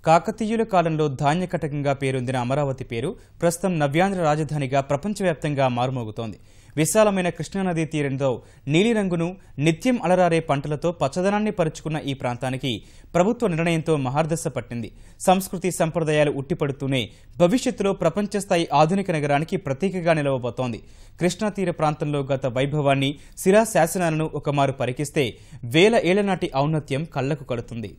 కాకతీయుల కాలంలో ధాన్యకటకంగా పేరొందిన అమరావతి పేరు ప్రస్తుతం నవ్యాంధ్ర రాజధానిగా ప్రపంచవ్యాప్తంగా మారుమోగుతోంది. విశాలమైన కృష్ణానదీ తీరంలో నీలిరంగును నిత్యం అలరారే పంటలతో పచ్చదనాన్ని పరుచుకున్న ఈ ప్రాంతానికి ప్రభుత్వ నిర్ణయంతో మహార్దశ పట్టింది. సంస్కృతి సంప్రదాయాలు ఉట్టిపడుతూనే భవిష్యత్తులో ప్రపంచస్థాయి ఆధునిక నగరానికి ప్రతీకగా నిలవబోతోంది. కృష్ణా తీర ప్రాంతంలో గత వైభవాన్ని, శిలా శాసనాలను ఒకమారు పరికిస్తే వేల ఏళ్ల నాటి ఔన్నత్యం కళ్లకు కడుతుంది.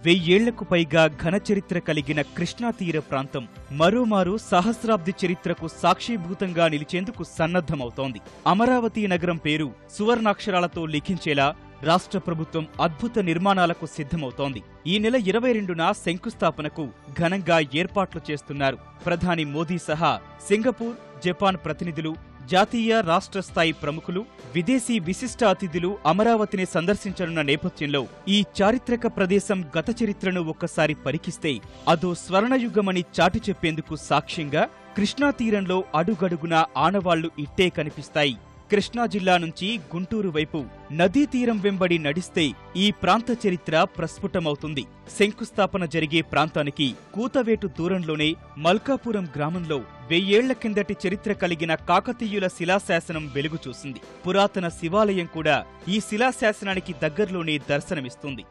వెయ్యేళ్లకు పైగా ఘన చరిత్ర కలిగిన కృష్ణా తీర ప్రాంతం మరోమారు సహస్రాబ్ది చరిత్రకు సాక్షిభూతంగా నిలిచేందుకు సన్నద్ధమవుతోంది. అమరావతి నగరం పేరు సువర్ణాక్షరాలతో లిఖించేలా రాష్ట్ర ప్రభుత్వం అద్భుత నిర్మాణాలకు సిద్ధమవుతోంది. ఈ నెల 22న శంకుస్థాపనకు ఘనంగా ఏర్పాట్లు చేస్తున్నారు. ప్రధాని మోదీ సహా సింగపూర్, జపాన్ ప్రతినిధులు, జాతీయ రాష్ట్ర స్థాయి ప్రముఖులు, విదేశీ విశిష్ట అతిథులు అమరావతిని సందర్శించనున్న నేపథ్యంలో ఈ చారిత్రక ప్రదేశం గత చరిత్రను ఒక్కసారి పరికిస్తే అదో స్వర్ణయుగమని చాటి చెప్పేందుకు సాక్ష్యంగా కృష్ణా తీరంలో అడుగడుగునా ఆనవాళ్లు ఇట్టే కనిపిస్తాయి. కృష్ణా జిల్లా నుంచి గుంటూరు వైపు నదీ తీరం వెంబడి నడిస్తే ఈ ప్రాంత చరిత్ర ప్రస్ఫుటమవుతుంది. శంకుస్థాపన జరిగే ప్రాంతానికి కూతవేటు దూరంలోనే మల్కాపురం గ్రామంలో 1000 ఏళ్ల కిందటి చరిత్ర కలిగిన కాకతీయుల శిలాశాసనం వెలుగు చూసింది. పురాతన శివాలయం కూడా ఈ శిలాశాసనానికి దగ్గరలోనే దర్శనమిస్తుంది.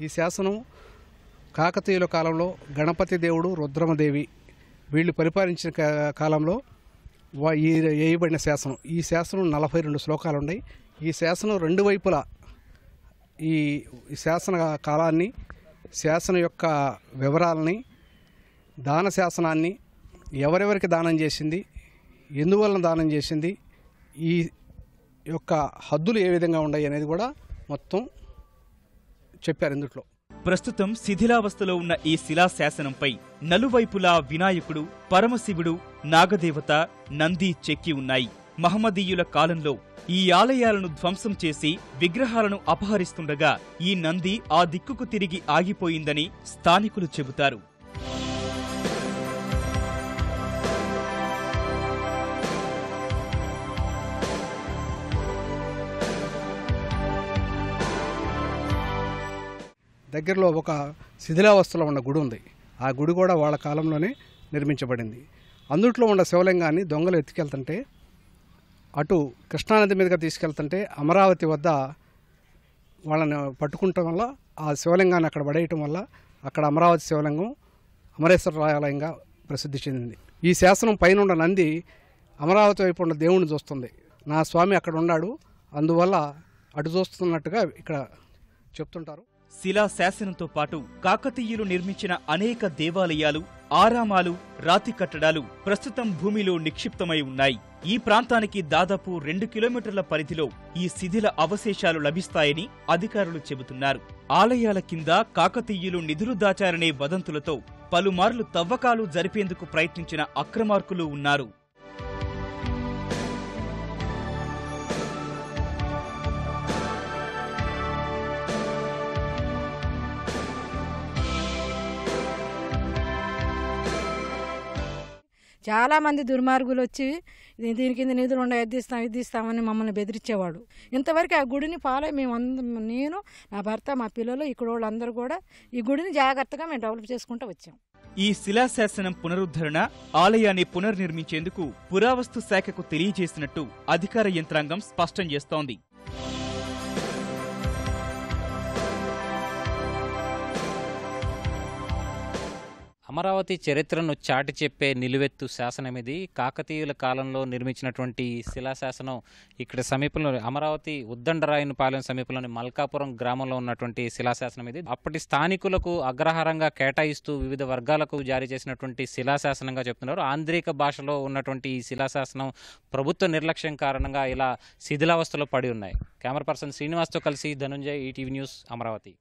ఈ శాసనం కాకతీయుల కాలంలో గణపతి దేవుడు, రుద్రమదేవి వీళ్ళు పరిపాలించిన కాలంలో వేయబడిన శాసనం. ఈ శాసనం 42 శ్లోకాలు ఉన్నాయి. ఈ శాసనం రెండు వైపులా ఈ శాసన కాలాన్ని, శాసనం యొక్క వివరాలని, దాన శాసనాన్ని, ఎవరెవరికి దానం చేసింది, ఎందువలన దానం చేసింది, ఈ యొక్క హద్దులు ఏ విధంగా ఉన్నాయి అనేది కూడా మొత్తం చెప్పారు ఇందులో. ప్రస్తుతం శిథిలావస్థలో ఉన్న ఈ శిలాశాసనంపై నలువైపులా వినాయకుడు, పరమశివుడు, నాగదేవత, నంది చెక్కి ఉన్నాయి. మహమ్మదీయుల కాలంలో ఈ ఆలయాలను ధ్వంసం చేసి విగ్రహాలను అపహరిస్తుండగా ఈ నంది ఆ దిక్కుకు తిరిగి ఆగిపోయిందని స్థానికులు చెబుతారు. దగ్గరలో ఒక శిథిలావస్థలో ఉన్న గుడి ఉంది. ఆ గుడి కూడా వాళ్ళ కాలంలోనే నిర్మించబడింది. అందుట్లో ఉన్న శివలింగాన్ని దొంగలు ఎత్తుకెళ్తుంటే అటు కృష్ణానది మీదుగా తీసుకెళ్తుంటే అమరావతి వద్ద వాళ్ళని పట్టుకుంటం వల్ల ఆ శివలింగాన్ని అక్కడ పడేయటం వల్ల అక్కడ అమరావతి శివలింగం అమరేశ్వర ఆలయంగా ప్రసిద్ధి చెందింది. ఈ శాసనం పైన ఉన్న నంది అమరావతి వైపు ఉన్న దేవుణ్ణి చూస్తుంది. నా స్వామి అక్కడ ఉన్నాడు, అందువల్ల అటు చూస్తున్నట్టుగా ఇక్కడ చెప్తుంటారు. శిలా శాసనంతో పాటు కాకతీయులు నిర్మించిన అనేక దేవాలయాలు, ఆరామాలు, రాతి కట్టడాలు ప్రస్తుతం భూమిలో నిక్షిప్తమై ఉన్నాయి. ఈ ప్రాంతానికి దాదాపు 2 కిలోమీటర్ల పరిధిలో ఈ శిథిల అవశేషాలు లభిస్తాయని అధికారులు చెబుతున్నారు. ఆలయాల కింద కాకతీయులు నిధులు దాచారనే వదంతులతో పలుమార్లు తవ్వకాలు జరిపేందుకు ప్రయత్నించిన అక్రమార్కులు ఉన్నారు. చాలామంది దుర్మార్గులు వచ్చి దీని కింద నిధులు ఉండే ఎద్దిస్తామని మమ్మల్ని బెదిరించేవాడు. ఇంతవరకు ఆ గుడిని ఫాలో నేను, నా భర్త, మా పిల్లలు, ఇక్కడ వాళ్ళందరూ కూడా ఈ గుడిని జాగ్రత్తగా మేము డెవలప్ చేసుకుంటూ వచ్చాం. ఈ శిలాశాసనం పునరుద్ధరణ, ఆలయాన్ని పునర్నిర్మించేందుకు పురావస్తు శాఖకు తెలియజేసినట్టు అధికార యంత్రాంగం స్పష్టం చేస్తోంది. అమరావతి చరిత్రను చాటి చెప్పే నిలువెత్తు శాసనం ఇది. కాకతీయుల కాలంలో నిర్మించినటువంటి శిలాశాసనం ఇక్కడ సమీపంలో అమరావతి ఉద్దండరాయనపాలెం సమీపంలోని మల్కాపురం గ్రామంలో ఉన్నటువంటి శిలాశాసనం ఇది. అప్పటి స్థానికులకు అగ్రహారంగా కేటాయిస్తూ వివిధ వర్గాలకు జారీ చేసినటువంటి శిలాశాసనంగా చెప్తున్నారు. ఆంధ్రీక భాషలో ఉన్నటువంటి ఈ శిలాశాసనం ప్రభుత్వ నిర్లక్ష్యం కారణంగా ఇలా శిథిలావస్థలో పడి ఉన్నాయి. కెమెరా పర్సన్ శ్రీనివాస్తో కలిసి ధనుంజయ్, ఈటీవీ న్యూస్, అమరావతి.